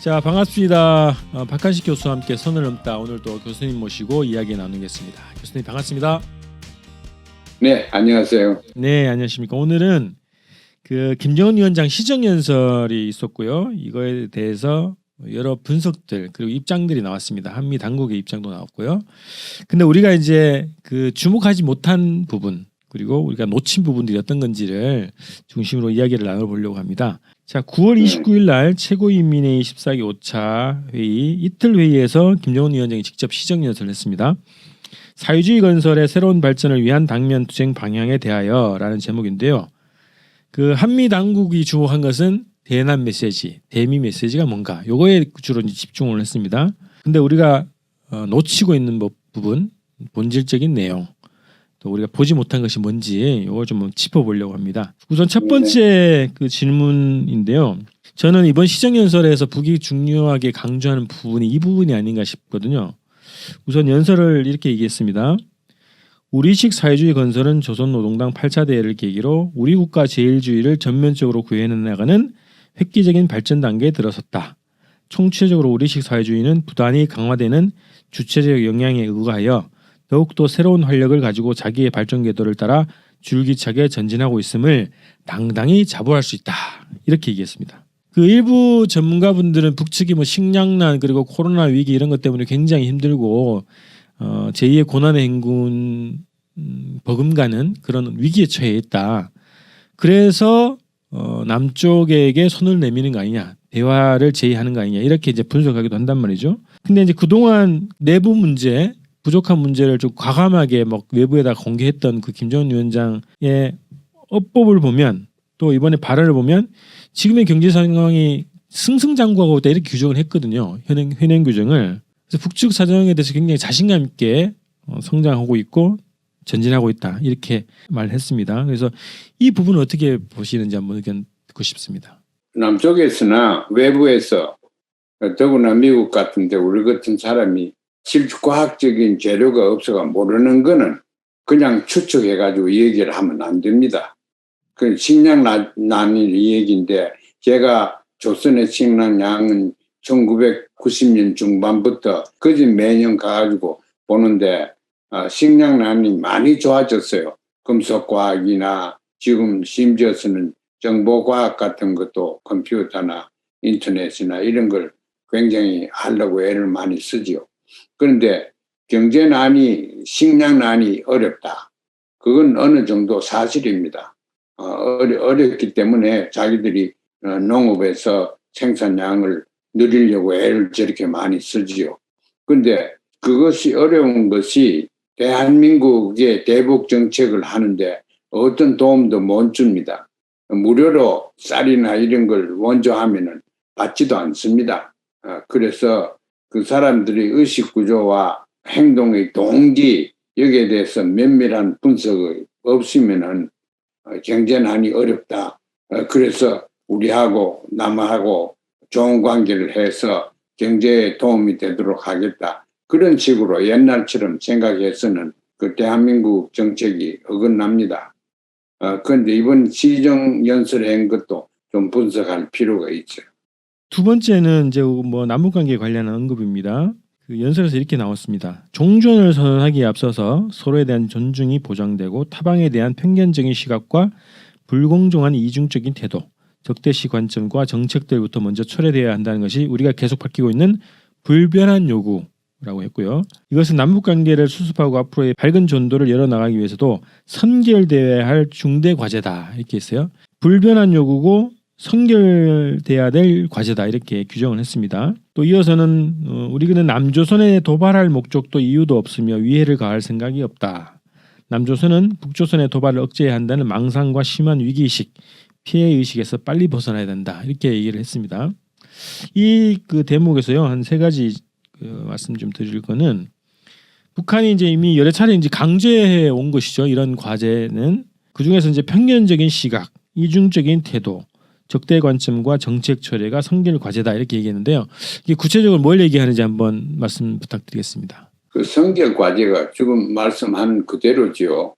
자, 반갑습니다. 박한식 교수와 함께 선을 넘다. 오늘도 교수님 모시고 이야기 나누겠습니다. 교수님 반갑습니다. 네, 안녕하세요. 네, 안녕하십니까. 오늘은 그 김정은 위원장 시정연설이 있었고요. 이거에 대해서 여러 분석들 그리고 입장들이 나왔습니다. 한미 당국의 입장도 나왔고요. 근데 우리가 이제 그 주목하지 못한 부분 그리고 우리가 놓친 부분들이 어떤 건지를 중심으로 이야기를 나눠보려고 합니다. 자, 9월 29일 날 최고인민회의 14기 5차 회의 이틀 회의에서 김정은 위원장이 직접 시정연설을 했습니다. 사회주의 건설의 새로운 발전을 위한 당면 투쟁 방향에 대하여라는 제목인데요. 그 한미 당국이 주목한 것은 대남 메시지, 대미 메시지가 뭔가 요거에 주로 집중을 했습니다. 근데 우리가 놓치고 있는 부분, 본질적인 내용, 또 우리가 보지 못한 것이 뭔지 이걸 좀 짚어보려고 합니다. 우선 첫 번째 그 질문인데요. 저는 이번 시정연설에서 북이 중요하게 강조하는 부분이 이 부분이 아닌가 싶거든요. 우선 연설을 이렇게 얘기했습니다. 우리식 사회주의 건설은 조선노동당 8차 대회를 계기로 우리 국가 제일주의를 전면적으로 구현해 나가는 획기적인 발전 단계에 들어섰다. 총체적으로 우리식 사회주의는 부단히 강화되는 주체적 영향에 의거하여 더욱더 새로운 활력을 가지고 자기의 발전 궤도를 따라 줄기차게 전진하고 있음을 당당히 자부할 수 있다. 이렇게 얘기했습니다. 그 일부 전문가분들은 북측이 뭐 식량난 그리고 코로나 위기 이런 것 때문에 굉장히 힘들고 제2의 고난의 행군 버금가는 그런 위기에 처해 있다. 그래서 남쪽에게 손을 내미는 거 아니냐, 대화를 제의하는 거 아니냐 이렇게 이제 분석하기도 한단 말이죠. 근데 이제 그동안 내부 문제, 부족한 문제를 좀 과감하게 막 외부에다 공개했던 그 김정은 위원장의 어법을 보면 또 이번에 발언을 보면 지금의 경제 상황이 승승장구하고 있다 이렇게 규정을 했거든요. 현행 규정을. 그래서 북측 사정에 대해서 굉장히 자신감 있게 성장하고 있고 전진하고 있다 이렇게 말했습니다. 그래서 이 부분을 어떻게 보시는지 한번 의견 듣고 싶습니다. 남쪽에서나 외부에서 더구나 미국 같은데 우리 같은 사람이 과학적인 재료가 없어가 모르는 거는 그냥 추측해가지고 얘기를 하면 안 됩니다. 그 식량난이 이 얘기인데 제가 조선의 식량량은 1990년 중반부터 거짓 매년 가가지고 보는데 식량난이 많이 좋아졌어요. 금속과학이나 지금 심지어서는 정보과학 같은 것도 컴퓨터나 인터넷이나 이런 걸 굉장히 하려고 애를 많이 쓰지요. 그런데 경제난이 식량난이 어렵다. 그건 어느 정도 사실입니다. 어렵기 때문에 자기들이 농업에서 생산량을 늘리려고 애를 저렇게 많이 쓰지요. 그런데 그것이 어려운 것이 대한민국의 대북 정책을 하는데 어떤 도움도 못 줍니다. 무료로 쌀이나 이런 걸 원조하면은 받지도 않습니다. 그래서 그 사람들의 의식 구조와 행동의 동기 여기에 대해서 면밀한 분석이 없으면은 경제난이 어렵다. 그래서 우리하고 남하고 좋은 관계를 해서 경제에 도움이 되도록 하겠다. 그런 식으로 옛날처럼 생각해서는 그 대한민국 정책이 어긋납니다. 그런데 이번 시정연설한 것도 좀 분석할 필요가 있죠. 두 번째는 이제 뭐 남북관계 관련한 언급입니다. 그 연설에서 이렇게 나왔습니다. 종전을 선언하기에 앞서서 서로에 대한 존중이 보장되고 타방에 대한 편견적인 시각과 불공정한 이중적인 태도, 적대시 관점과 정책들부터 먼저 철회되어야 한다는 것이 우리가 계속 밝히고 있는 불변한 요구라고 했고요. 이것은 남북관계를 수습하고 앞으로의 밝은 전도를 열어나가기 위해서도 선결되어야 할 중대 과제다 이렇게 했어요. 불변한 요구고 선결돼야 될 과제다 이렇게 규정을 했습니다. 또 이어서는 우리는 남조선에 도발할 목적도 이유도 없으며 위해를 가할 생각이 없다. 남조선은 북조선의 도발을 억제해야 한다는 망상과 심한 위기의식, 피해의식에서 빨리 벗어나야 된다 이렇게 얘기를 했습니다. 이 그 대목에서요 한 세 가지 말씀 좀 드릴 거는 북한이 이제 이미 여러 차례 이제 강제해 온 것이죠. 이런 과제는 그 중에서 이제 편견적인 시각, 이중적인 태도, 적대 관점과 정책 철회가 선결 과제다 이렇게 얘기했는데요. 이게 구체적으로 뭘 얘기하는지 한번 말씀 부탁드리겠습니다. 그 선결 과제가 지금 말씀한 그대로지요.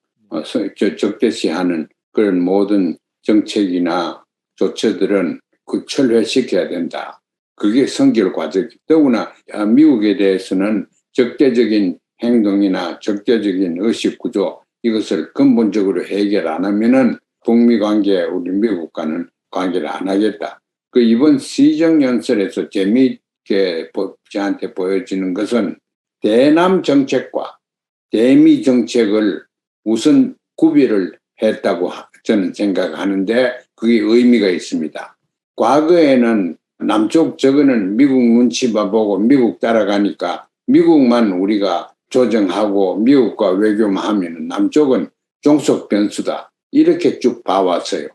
적대시하는 그런 모든 정책이나 조처들은 그 철회시켜야 된다. 그게 선결 과정. 더구나 미국에 대해서는 적대적인 행동이나 적대적인 의식 구조 이것을 근본적으로 해결 안 하면은 북미 관계 우리 미국과는 관계를 안 하겠다. 그 이번 시정연설에서 재미있게 저한테 보여지는 것은 대남 정책과 대미 정책을 우선 구별을 했다고 저는 생각하는데 그게 의미가 있습니다. 과거에는 남쪽 저거는 미국 눈치만 보고 미국 따라가니까 미국만 우리가 조정하고 미국과 외교만 하면 남쪽은 종속 변수다. 이렇게 쭉 봐왔어요.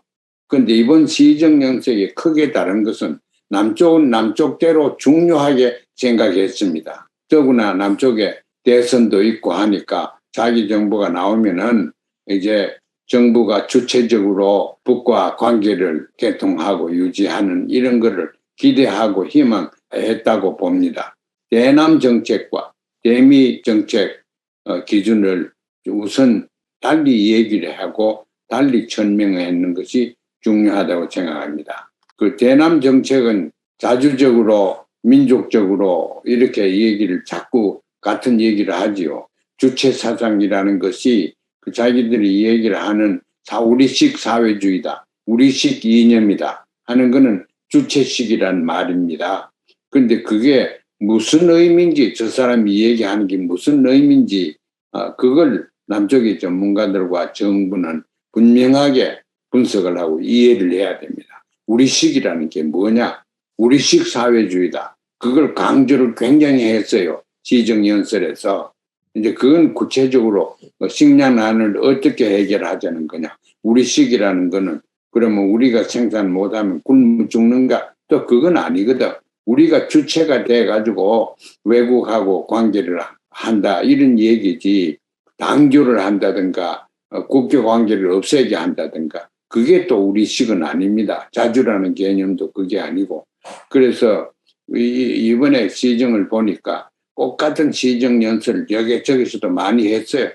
그런데 이번 시정연설이 크게 다른 것은 남쪽은 남쪽대로 중요하게 생각했습니다. 더구나 남쪽에 대선도 있고 하니까 자기 정부가 나오면은 이제 정부가 주체적으로 북과 관계를 개통하고 유지하는 이런 거를 기대하고 희망했다고 봅니다. 대남 정책과 대미 정책 기준을 우선 달리 얘기를 하고 달리 천명하는 것이 중요하다고 생각합니다. 그 대남 정책은 자주적으로 민족적으로 이렇게 얘기를 자꾸 같은 얘기를 하지요. 주체 사상이라는 것이 그 자기들이 얘기를 하는 우리식 사회주의다. 우리식 이념이다. 하는 것은 주체식이란 말입니다. 그런데 그게 무슨 의미인지 저 사람이 얘기하는 게 무슨 의미인지 그걸 남쪽의 전문가들과 정부는 분명하게 분석을 하고 이해를 해야 됩니다. 우리식이라는 게 뭐냐? 우리식 사회주의다. 그걸 강조를 굉장히 했어요. 시정연설에서. 이제 그건 구체적으로 식량난을 어떻게 해결하자는 거냐. 우리식이라는 거는 그러면 우리가 생산 못하면 굶어 죽는가? 또 그건 아니거든. 우리가 주체가 돼가지고 외국하고 관계를 한다 이런 얘기지 단교를 한다든가 국교 관계를 없애게 한다든가 그게 또 우리식은 아닙니다. 자주라는 개념도 그게 아니고 그래서 이번에 시정을 보니까 똑같은 시정 연설을 여기저기서도 많이 했어요.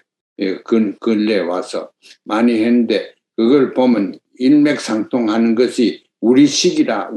근래 와서 많이 했는데 그걸 보면 일맥상통하는 것이 우리식이라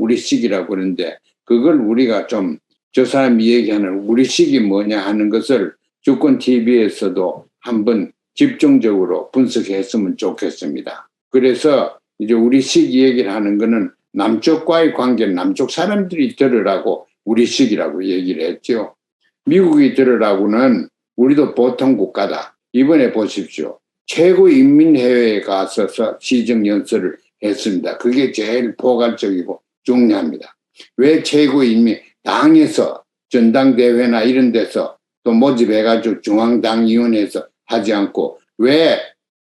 그러는데 그걸 우리가 좀 저 사람이 얘기하는 우리식이 뭐냐 하는 것을 주권 TV에서도 한번 집중적으로 분석했으면 좋겠습니다. 그래서 이제 우리식 얘기를 하는 거는 남쪽과의 관계는 남쪽 사람들이 들으라고 우리식이라고 얘기를 했죠. 미국이 들으라고는 우리도 보통 국가다. 이번에 보십시오. 최고인민회의에 가서서 시정연설을 했습니다. 그게 제일 포괄적이고 중요합니다. 왜 최고인민 당에서 전당대회나 이런 데서 또 모집해가지고 중앙당위원회에서 하지 않고 왜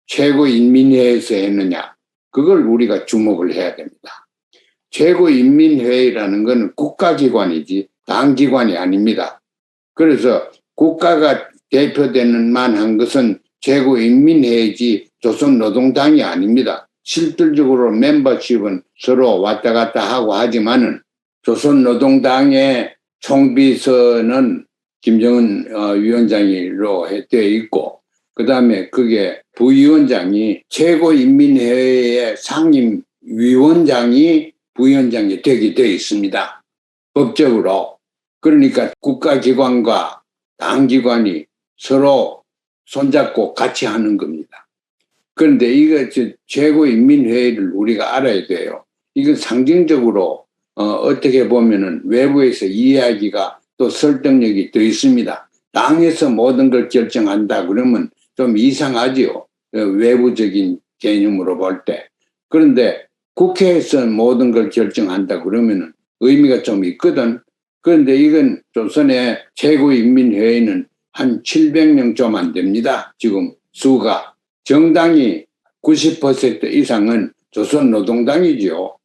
최고인민회의에서 했느냐. 그걸 우리가 주목을 해야 됩니다. 최고인민회의라는 건 국가기관이지 당기관이 아닙니다. 그래서 국가가 대표되는 만한 것은 최고인민회의지 조선노동당이 아닙니다. 실질적으로 멤버십은 서로 왔다 갔다 하고 하지만은 조선노동당의 총비서는 김정은 위원장으로 되어 있고 그다음에 그게 부위원장이 최고인민회의의 상임위원장이 부위원장이 되게 되어 있습니다. 법적으로. 그러니까 국가기관과 당기관이 서로 손잡고 같이 하는 겁니다. 그런데 이거 최고인민회의를 우리가 알아야 돼요. 이건 상징적으로 어떻게 보면은 외부에서 이해하기가 또 설득력이 더 있습니다. 당에서 모든 걸 결정한다 그러면 좀 이상하지요. 외부적인 개념으로 볼 때. 그런데 국회에서 모든 걸 결정한다 그러면은 의미가 좀 있거든. 그런데 이건 조선의 최고인민회의는 한 700명 좀 안 됩니다. 지금 수가. 정당이 90% 이상은 조선노동당이죠.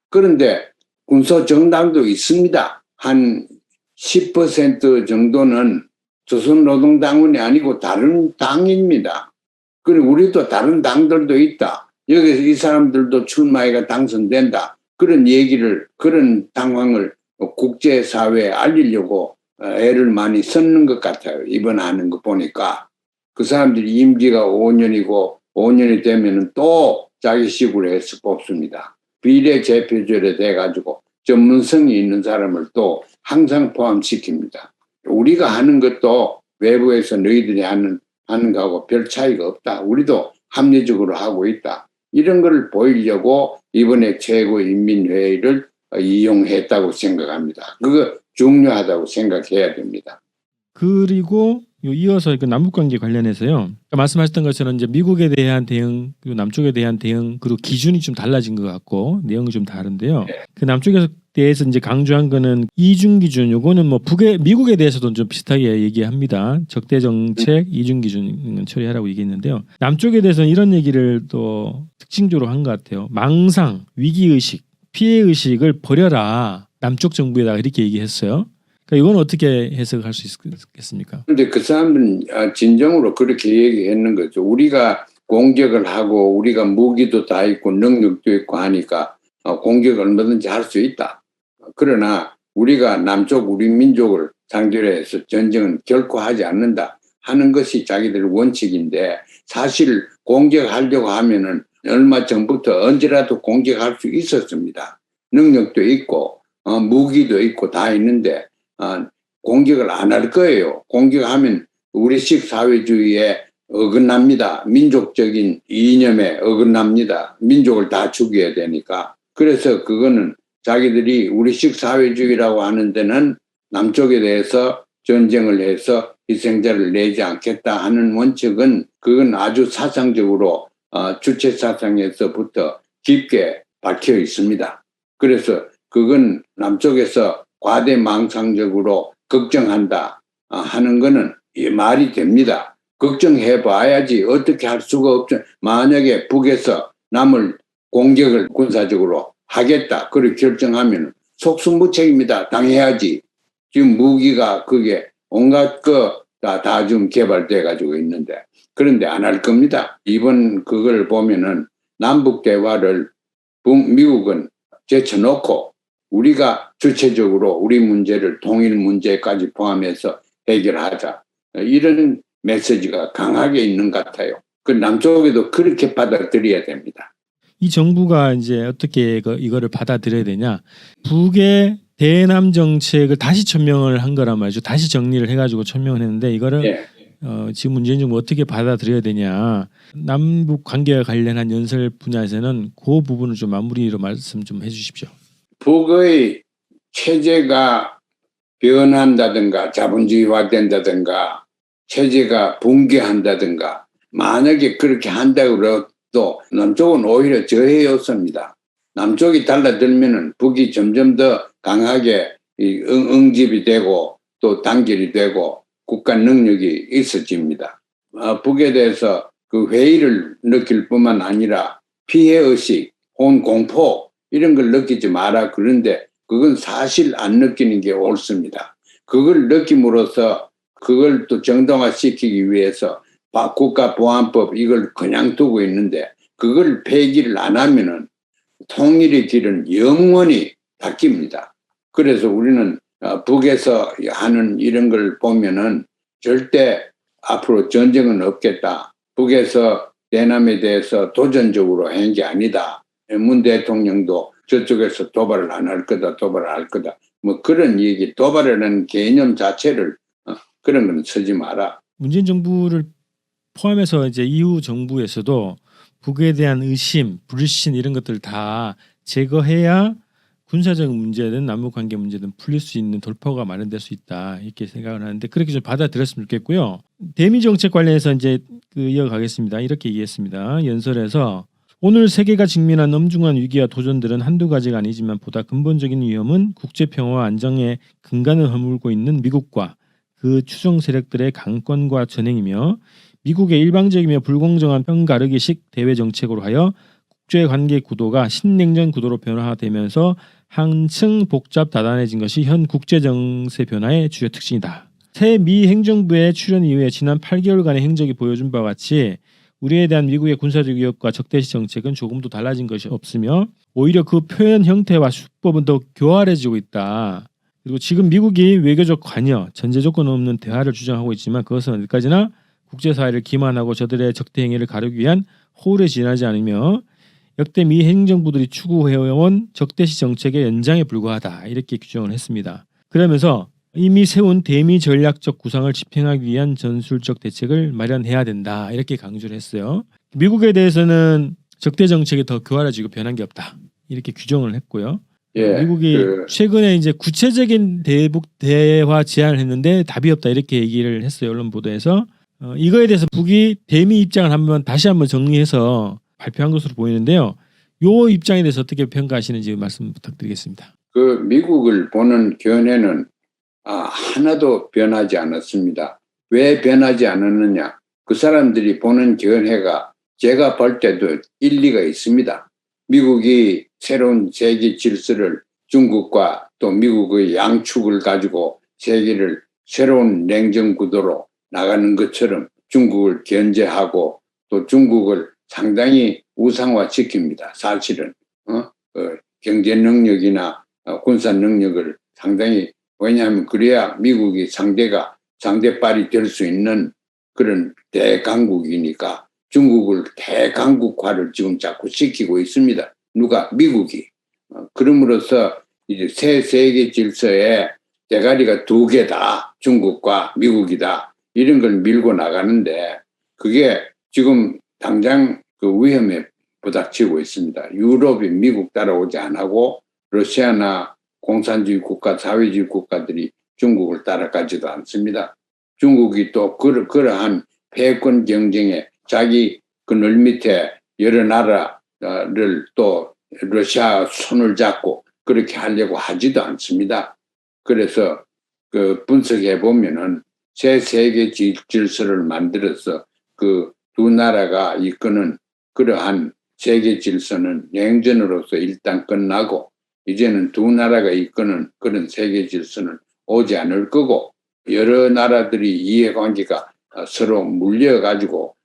그런데 군소정당도 있습니다. 한 10% 정도는 조선노동당원이 아니고 다른 당입니다. 그리고 우리도 다른 당들도 있다. 여기서 이 사람들도 출마해가 당선된다. 그런 당황을 국제사회에 알리려고 애를 많이 썼는 것 같아요. 이번 하는 거 보니까. 그 사람들이 임기가 5년이고 5년이 되면은 또 자기 식으로 해서 뽑습니다. 비례 제표제로 돼가지고 전문성이 있는 사람을 또 항상 포함시킵니다. 우리가 하는 것도 외부에서 너희들이 하는 거하고 별 차이가 없다. 우리도 합리적으로 하고 있다. 이런 걸 보이려고 이번에 최고인민회의를 이용했다고 생각합니다. 그거 중요하다고 생각해야 됩니다. 그리고 이어서 그 남북관계 관련해서요. 그러니까 말씀하셨던 것처럼 이제 미국에 대한 대응, 그리고 남쪽에 대한 대응, 그리고 기준이 좀 달라진 것 같고 내용이 좀 다른데요. 네. 그 남쪽에 대해서 이제 강조한 거는 이중 기준, 요거는 뭐 미국에 대해서도 좀 비슷하게 얘기합니다. 적대 정책, 이중 기준 처리하라고 얘기했는데요. 남쪽에 대해서는 이런 얘기를 또 특징적으로 한 것 같아요. 망상, 위기 의식, 피해 의식을 버려라. 남쪽 정부에다가 이렇게 얘기했어요. 그러니까 이건 어떻게 해석할 수 있겠습니까? 그런데 그 사람들은 진정으로 그렇게 얘기했는 거죠. 우리가 공격을 하고 우리가 무기도 다 있고 능력도 있고 하니까 공격을 얼마든지 할 수 있다. 그러나 우리가 남쪽 우리 민족을 상대로 해서 전쟁은 결코 하지 않는다 하는 것이 자기들 원칙인데 사실 공격하려고 하면은 얼마 전부터 언제라도 공격할 수 있었습니다. 능력도 있고 무기도 있고 다 있는데 공격을 안 할 거예요. 공격하면 우리식 사회주의에 어긋납니다. 민족적인 이념에 어긋납니다. 민족을 다 죽여야 되니까. 그래서 그거는 자기들이 우리식 사회주의라고 하는 데는 남쪽에 대해서 전쟁을 해서 희생자를 내지 않겠다 하는 원칙은 그건 아주 사상적으로 주체 사상에서부터 깊게 박혀 있습니다. 그래서 그건 남쪽에서 과대망상적으로 걱정한다 하는 거는 말이 됩니다. 걱정해 봐야지 어떻게 할 수가 없죠. 만약에 북에서 남을 공격을 군사적으로 하겠다 그렇게 결정하면 속수무책입니다. 당해야지. 지금 무기가 그게 온갖 거 다 좀 개발돼 가지고 있는데 그런데 안 할 겁니다. 이번 그걸 보면은 남북 대화를 미국은 제쳐놓고 우리가 주체적으로 우리 문제를 통일 문제까지 포함해서 해결하자. 이런 메시지가 강하게 있는 것 같아요. 그 남쪽에도 그렇게 받아들여야 됩니다. 이 정부가 이제 어떻게 이거를 받아들여야 되냐? 북의 대남 정책을 다시 천명을 한 거란 말이죠. 다시 정리를 해가지고 천명을 했는데 이거를 네. 지금 문재인 정부 어떻게 받아들여야 되냐? 남북 관계와 관련한 연설 분야에서는 그 부분을 좀 마무리로 말씀 좀 해주십시오. 북의 체제가 변한다든가 자본주의화된다든가 체제가 붕괴한다든가 만약에 그렇게 한다고 해도 남쪽은 오히려 저해 요소입니다. 남쪽이 달라들면은 북이 점점 더 강하게 응집이 되고 또 단결이 되고 국가 능력이 있어집니다. 북에 대해서 그 회의를 느낄 뿐만 아니라 피해의식, 혹은 공포 이런 걸 느끼지 마라. 그런데 그건 사실 안 느끼는 게 옳습니다. 그걸 느낌으로써 그걸 또 정당화시키기 위해서 국가보안법 이걸 그냥 두고 있는데 그걸 폐기를 안 하면은 통일의 길은 영원히 닫힙니다. 그래서 우리는 북에서 하는 이런 걸 보면은 절대 앞으로 전쟁은 없겠다. 북에서 대남에 대해서 도전적으로 한 게 아니다. 문 대통령도 저쪽에서 도발을 안 할 거다, 도발을 할 거다. 뭐 그런 얘기, 도발이라는 개념 자체를 그런 건 쓰지 마라. 문재인 정부를 포함해서 이제 이후 정부에서도 북에 대한 의심, 불신 이런 것들을 다 제거해야 군사적 문제든 남북 관계 문제든 풀릴 수 있는 돌파구가 마련될 수 있다 이렇게 생각을 하는데 그렇게 좀 받아들였으면 좋겠고요. 대미 정책 관련해서 이제 이어가겠습니다. 이렇게 얘기했습니다. 연설에서 오늘 세계가 직면한 엄중한 위기와 도전들은 한두 가지가 아니지만 보다 근본적인 위험은 국제 평화와 안정의 근간을 허물고 있는 미국과 그 추종 세력들의 강권과 전행이며 미국의 일방적이며 불공정한 편가르기식 대외 정책으로 하여 국제관계 구도가 신냉전 구도로 변화되면서 한층 복잡 다단해진 것이 현 국제정세 변화의 주요 특징이다. 새 미 행정부의 출연 이후에 지난 8개월간의 행적이 보여준 바와 같이 우리에 대한 미국의 군사적 위협과 적대시 정책은 조금도 달라진 것이 없으며 오히려 그 표현 형태와 수법은 더 교활해지고 있다. 그리고 지금 미국이 외교적 관여, 전제 조건 없는 대화를 주장하고 있지만 그것은 어디까지나 국제사회를 기만하고 저들의 적대 행위를 가르기 위한 호를 지나지 않으며 역대 미 행정부들이 추구해온 적대시 정책의 연장에 불과하다 이렇게 규정을 했습니다. 그러면서 이미 세운 대미 전략적 구상을 집행하기 위한 전술적 대책을 마련해야 된다 이렇게 강조를 했어요. 미국에 대해서는 적대 정책이 더 교활해지고 변한 게 없다 이렇게 규정을 했고요. 예, 미국이 최근에 이제 구체적인 대북 대화 제안을 했는데 답이 없다 이렇게 얘기를 했어요. 언론 보도에서 이거에 대해서 북이 대미 입장을 다시 한번 정리해서 발표한 것으로 보이는데요. 요 입장에 대해서 어떻게 평가하시는지 말씀 부탁드리겠습니다. 그 미국을 보는 견해는 하나도 변하지 않았습니다. 왜 변하지 않았느냐? 그 사람들이 보는 견해가 제가 볼 때도 일리가 있습니다. 미국이 새로운 세계 질서를 중국과 또 미국의 양축을 가지고 세계를 새로운 냉전 구도로 나가는 것처럼 중국을 견제하고 또 중국을 상당히 우상화시킵니다. 사실은 경제 능력이나 군사 능력을 상당히, 왜냐하면 그래야 미국이 상대발이 될 수 있는 그런 대강국이니까 중국을 대강국화를 지금 자꾸 시키고 있습니다. 누가? 미국이. 그럼으로써 이제 새 세계 질서에 대가리가 두 개다. 중국과 미국이다. 이런 걸 밀고 나가는데 그게 지금 당장 그 위험에 부닥치고 있습니다. 유럽이 미국 따라오지 않고 러시아나 공산주의 국가, 사회주의 국가들이 중국을 따라가지도 않습니다. 중국이 또 그러한 패권 경쟁에 자기 그늘 밑에 여러 나라를 또 러시아 손을 잡고 그렇게 하려고 하지도 않습니다. 그래서 그 분석해 보면은 새 세계 질서를 만들어서 그 두 나라가 이끄는 그러한 세계 질서는 냉전으로서 일단 끝나고 이제는 두 나라가 이끄는 그런 세계 질서는 오지 않을 거고 여러 나라들이 이해관계가 서로 물려가지고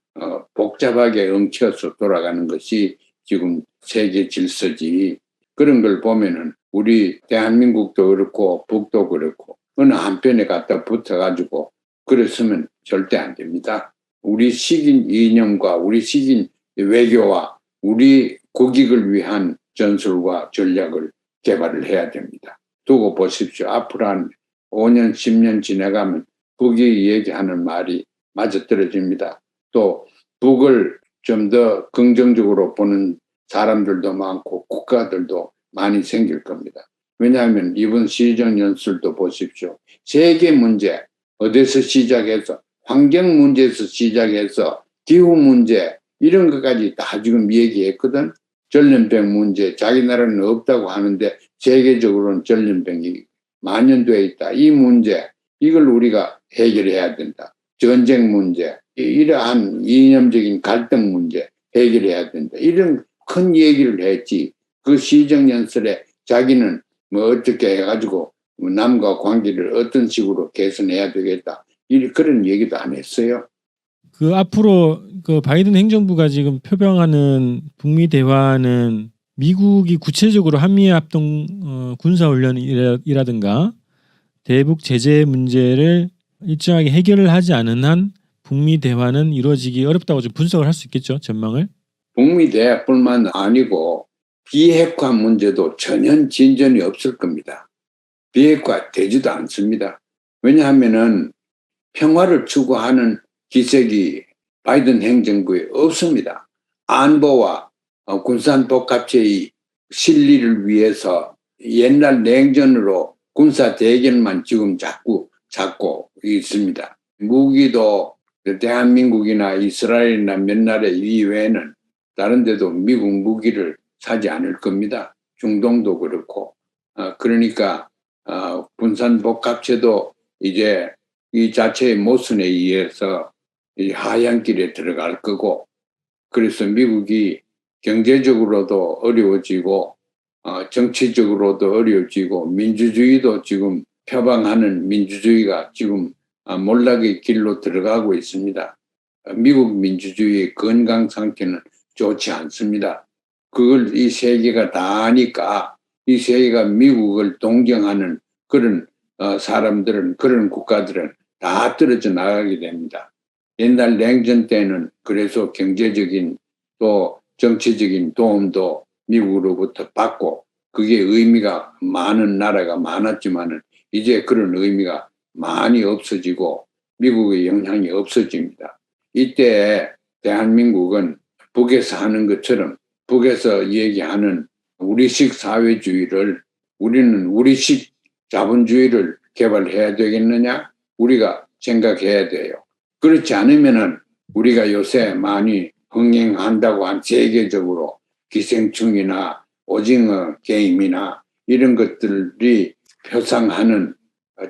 복잡하게 엉켜서 돌아가는 것이 지금 세계 질서지. 그런 걸 보면은 우리 대한민국도 그렇고 북도 그렇고 어느 한편에 갖다 붙어가지고 그랬으면 절대 안 됩니다. 우리 식인 이념과 우리 식인 외교와 우리 국익을 위한 전술과 전략을 개발을 해야 됩니다. 두고 보십시오. 앞으로 한 5년, 10년 지나가면 북이 얘기하는 말이 맞아떨어집니다. 또 북을 좀 더 긍정적으로 보는 사람들도 많고 국가들도 많이 생길 겁니다. 왜냐하면 이번 시정 연설도 보십시오. 세계 문제, 어디서 시작해서 환경 문제에서 시작해서 기후 문제 이런 것까지 다 지금 얘기했거든. 전염병 문제, 자기 나라는 없다고 하는데 세계적으로는 전염병이 만연되어 있다. 이 문제, 이걸 우리가 해결해야 된다. 전쟁 문제, 이러한 이념적인 갈등 문제 해결해야 된다. 이런 큰 얘기를 했지. 그 시정연설에 자기는 뭐 어떻게 해가지고 남과 관계를 어떤 식으로 개선해야 되겠다. 그런 얘기도 안 했어요. 그 앞으로 그 바이든 행정부가 지금 표방하는 북미 대화는 미국이 구체적으로 한미 합동 군사훈련이라든가 대북 제재 문제를 일정하게 해결을 하지 않은 한 북미 대화는 이루어지기 어렵다고 좀 분석을 할 수 있겠죠, 전망을? 북미 대화뿐만 아니고 비핵화 문제도 전혀 진전이 없을 겁니다. 비핵화 되지도 않습니다. 왜냐하면은 평화를 추구하는 기색이 바이든 행정부에 없습니다. 안보와 군산복합체의 실리를 위해서 옛날 냉전으로 군사 대결만 지금 자꾸 잡고 있습니다. 무기도 대한민국이나 이스라엘이나 몇 나라 이외에는 다른 데도 미국 무기를 사지 않을 겁니다. 중동도 그렇고. 그러니까 군산복합체도 이제 이 자체의 모순에 의해서 이 하향길에 들어갈 거고, 그래서 미국이 경제적으로도 어려워지고 정치적으로도 어려워지고 민주주의도 지금 표방하는 민주주의가 지금 몰락의 길로 들어가고 있습니다. 미국 민주주의의 건강 상태는 좋지 않습니다. 그걸 이 세계가 다 아니까 이 세계가 미국을 동경하는 그런 사람들은, 그런 국가들은 다 떨어져 나가게 됩니다. 옛날 냉전 때는 그래서 경제적인 또 정치적인 도움도 미국으로부터 받고 그게 의미가 많은 나라가 많았지만은 이제 그런 의미가 많이 없어지고 미국의 영향이 없어집니다. 이때 대한민국은 북에서 하는 것처럼 북에서 얘기하는 우리식 사회주의를 우리는 우리식 자본주의를 개발해야 되겠느냐? 우리가 생각해야 돼요. 그렇지 않으면은 우리가 요새 많이 흥행한다고 한 세계적으로 기생충이나 오징어 게임이나 이런 것들이 표상하는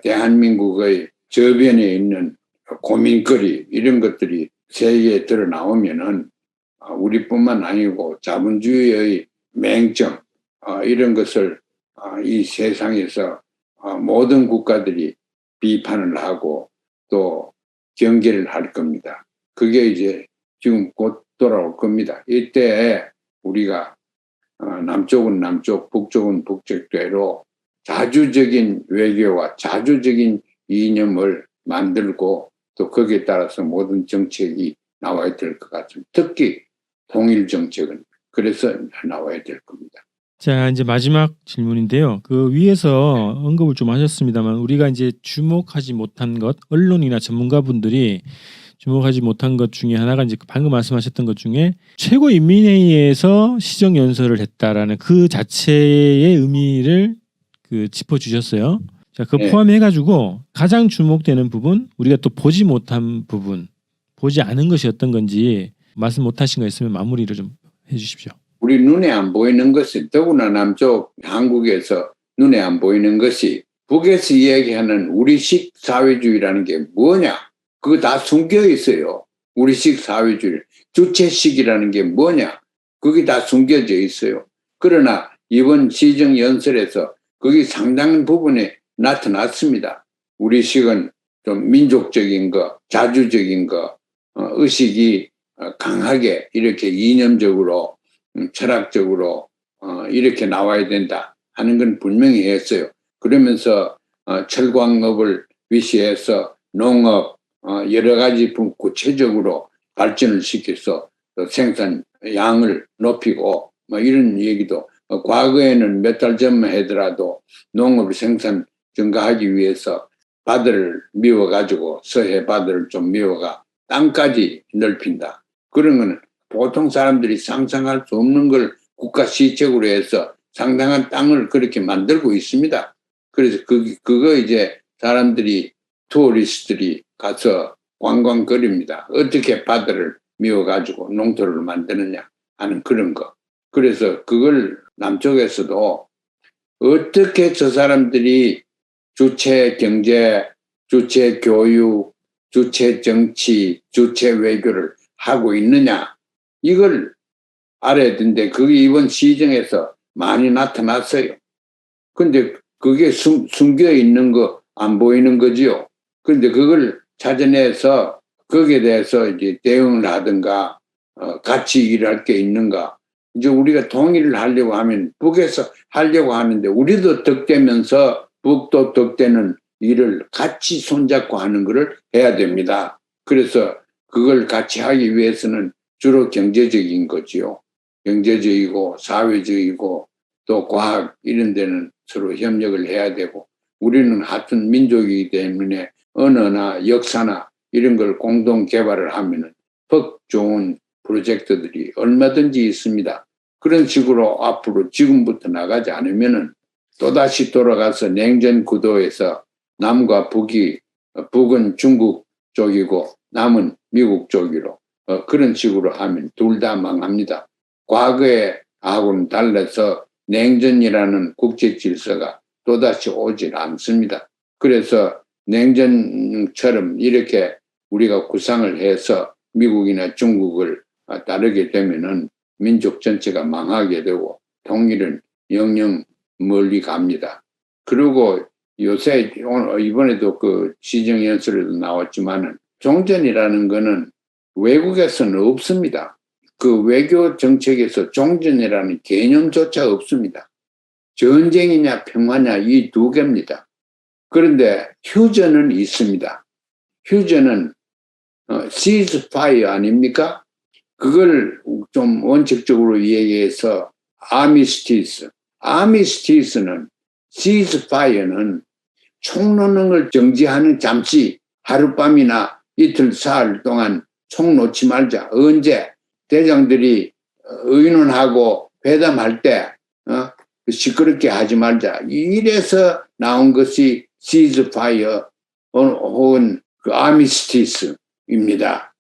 대한민국의 저변에 있는 고민거리 이런 것들이 세계에 드러나오면은 우리뿐만 아니고 자본주의의 맹점 이런 것을 이 세상에서 모든 국가들이 비판을 하고 또 경계를 할 겁니다. 그게 이제 지금 곧 돌아올 겁니다. 이때 우리가 남쪽은 남쪽, 북쪽은 북쪽대로 자주적인 외교와 자주적인 이념을 만들고 또 거기에 따라서 모든 정책이 나와야 될 것 같습니다. 특히 통일 정책은 그래서 나와야 될 겁니다. 자, 이제 마지막 질문인데요. 그 위에서 언급을 좀 하셨습니다만 우리가 이제 주목하지 못한 것, 언론이나 전문가분들이 주목하지 못한 것 중에 하나가 이제 방금 말씀하셨던 것 중에 최고인민회의에서 시정연설을 했다라는 그 자체의 의미를 그 짚어주셨어요. 자, 그 네. 포함해가지고 가장 주목되는 부분, 우리가 또 보지 못한 부분, 보지 않은 것이 어떤 건지 말씀 못하신 거 있으면 마무리를 좀 해주십시오. 우리 눈에 안 보이는 것이 더구나 남쪽 한국에서 눈에 안 보이는 것이 북에서 이야기하는 우리식 사회주의라는 게 뭐냐? 그거 다 숨겨 있어요. 우리식 사회주의. 주체식이라는 게 뭐냐? 그게 다 숨겨져 있어요. 그러나 이번 시정연설에서 그게 상당 부분에 나타났습니다. 우리식은 좀 민족적인 거, 자주적인 거, 의식이 강하게 이렇게 이념적으로 철학적으로 이렇게 나와야 된다 하는 건 분명히 했어요. 그러면서 철광업을 위시해서 농업 여러 가지 구체적으로 발전을 시켜서 생산 양을 높이고 뭐 이런 얘기도 과거에는 몇 달 전만 하더라도 농업 생산 증가하기 위해서 바다를 미워가지고 서해 바다를 좀 미워가 땅까지 넓힌다. 그런 거는 보통 사람들이 상상할 수 없는 걸 국가 시책으로 해서 상당한 땅을 그렇게 만들고 있습니다. 그래서 그거 이제 사람들이 투어리스트들이 가서 관광거리입니다. 어떻게 바다를 미워가지고 농토를 만드느냐 하는 그런 거. 그래서 그걸 남쪽에서도 어떻게 저 사람들이 주체 경제, 주체 교육, 주체 정치, 주체 외교를 하고 있느냐 이걸 알아야 되는데 그게 이번 시정에서 많이 나타났어요. 근데 그게 숨겨 있는 거 안 보이는 거지요. 근데 그걸 찾아내서 거기에 대해서 이제 대응을 하든가 같이 일할 게 있는가. 이제 우리가 통일을 하려고 하면 북에서 하려고 하는데 우리도 덕되면서 북도 덕되는 일을 같이 손잡고 하는 거를 해야 됩니다. 그래서 그걸 같이 하기 위해서는 주로 경제적인 거지요. 경제적이고 사회적이고 또 과학 이런 데는 서로 협력을 해야 되고 우리는 같은 민족이기 때문에 언어나 역사나 이런 걸 공동 개발을 하면은 더 좋은 프로젝트들이 얼마든지 있습니다. 그런 식으로 앞으로 지금부터 나가지 않으면은 또다시 돌아가서 냉전 구도에서 남과 북이 북은 중국 쪽이고 남은 미국 쪽이로 그런 식으로 하면 둘 다 망합니다. 과거에 하고는 달라서 냉전이라는 국제 질서가 또다시 오질 않습니다. 그래서 냉전처럼 이렇게 우리가 구상을 해서 미국이나 중국을 따르게 되면은 민족 전체가 망하게 되고 통일은 영영 멀리 갑니다. 그리고 요새 이번에도 그 시정연설에도 나왔지만은 종전이라는 거는 외국에서는 없습니다. 그 외교 정책에서 종전이라는 개념조차 없습니다. 전쟁이냐 평화냐 이 두 개입니다. 그런데 휴전은 있습니다. 휴전은 ceasefire 아닙니까? 그걸 좀 원칙적으로 얘기해서 아미스티스는 시즈파이어는 총론을 정지하는 잠시 하룻밤이나 이틀 사흘 동안 총 놓지 말자. 언제 대장들이 의논하고 회담할 때 시끄럽게 하지 말자. 이래서 나온 것이 시즈파이어 혹은 그 아미스티스입니다.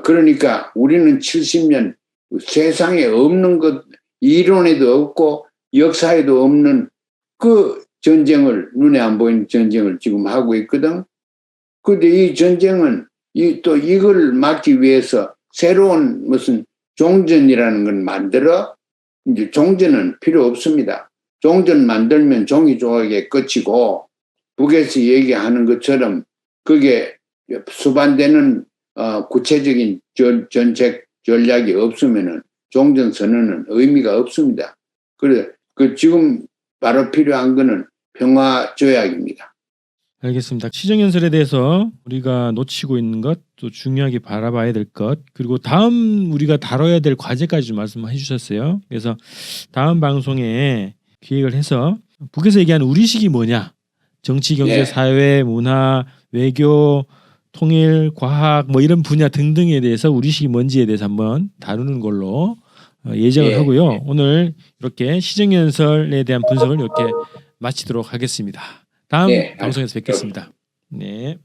그러니까 우리는 70년 세상에 없는 것, 이론에도 없고 역사에도 없는 그 전쟁을, 눈에 안 보이는 전쟁을 지금 하고 있거든. 근데 이 전쟁은 또 이걸 막기 위해서 새로운 무슨 종전이라는 걸 만들어. 이제 종전은 필요 없습니다. 종전 만들면 종이 조각에 끝이고, 북에서 얘기하는 것처럼 그게 수반되는 구체적인 정책 전략이 없으면은 종전 선언은 의미가 없습니다. 그래, 지금 바로 필요한 거는 평화 조약입니다. 알겠습니다. 시정연설에 대해서 우리가 놓치고 있는 것, 또 중요하게 바라봐야 될 것, 그리고 다음 우리가 다뤄야 될 과제까지 말씀해 주셨어요. 그래서 다음 방송에 기획을 해서 북에서 얘기하는 우리식이 뭐냐, 정치, 경제, 네. 사회, 문화, 외교, 통일, 과학 뭐 이런 분야 등등에 대해서 우리식이 뭔지에 대해서 한번 다루는 걸로 예정을 예. 하고요. 오늘 이렇게 시정연설에 대한 분석을 이렇게 마치도록 하겠습니다. 다음 네, 방송에서 뵙겠습니다. 네.